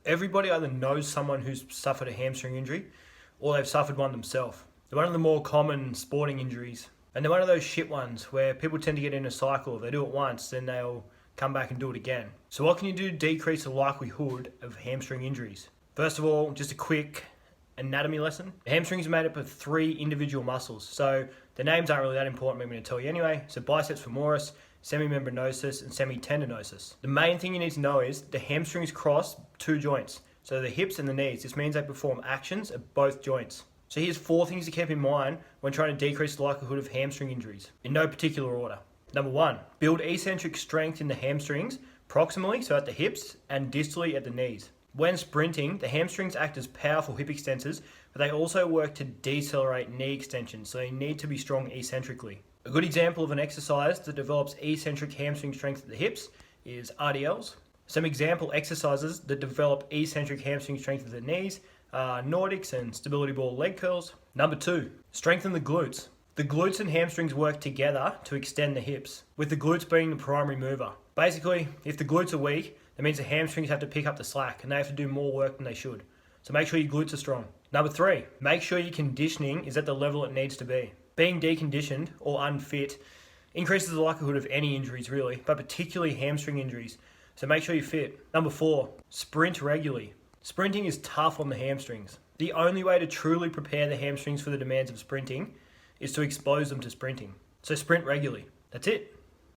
Everybody either knows someone who's suffered a hamstring injury or they've suffered one themselves. They're one of the more common sporting injuries. And they're one of those shit ones where people tend to get in a cycle. If they do it once, then they'll come back and do it again. So what can you do to decrease the likelihood of hamstring injuries? First of all, just a quick anatomy lesson. The hamstring is made up of 3 individual muscles. So the names aren't really that important, but I'm going to tell you anyway. So biceps femoris, semimembranosus, and semitendinosus. The main thing you need to know is the hamstrings cross 2 joints. So the hips and the knees. This means they perform actions at both joints. So here's 4 things to keep in mind when trying to decrease the likelihood of hamstring injuries, in no particular order. Number 1, build eccentric strength in the hamstrings, proximally, so at the hips, and distally at the knees. When sprinting, the hamstrings act as powerful hip extensors, but they also work to decelerate knee extension, so you need to be strong eccentrically. A good example of an exercise that develops eccentric hamstring strength at the hips is RDLs. Some example exercises that develop eccentric hamstring strength at the knees are Nordics and stability ball leg curls. Number 2, strengthen the glutes. The glutes and hamstrings work together to extend the hips, with the glutes being the primary mover. Basically, if the glutes are weak, that means the hamstrings have to pick up the slack and they have to do more work than they should. So make sure your glutes are strong. Number 3, make sure your conditioning is at the level it needs to be. Being deconditioned or unfit increases the likelihood of any injuries really, but particularly hamstring injuries. So make sure you're fit. Number 4, sprint regularly. Sprinting is tough on the hamstrings. The only way to truly prepare the hamstrings for the demands of sprinting is to expose them to sprinting. So sprint regularly. That's it.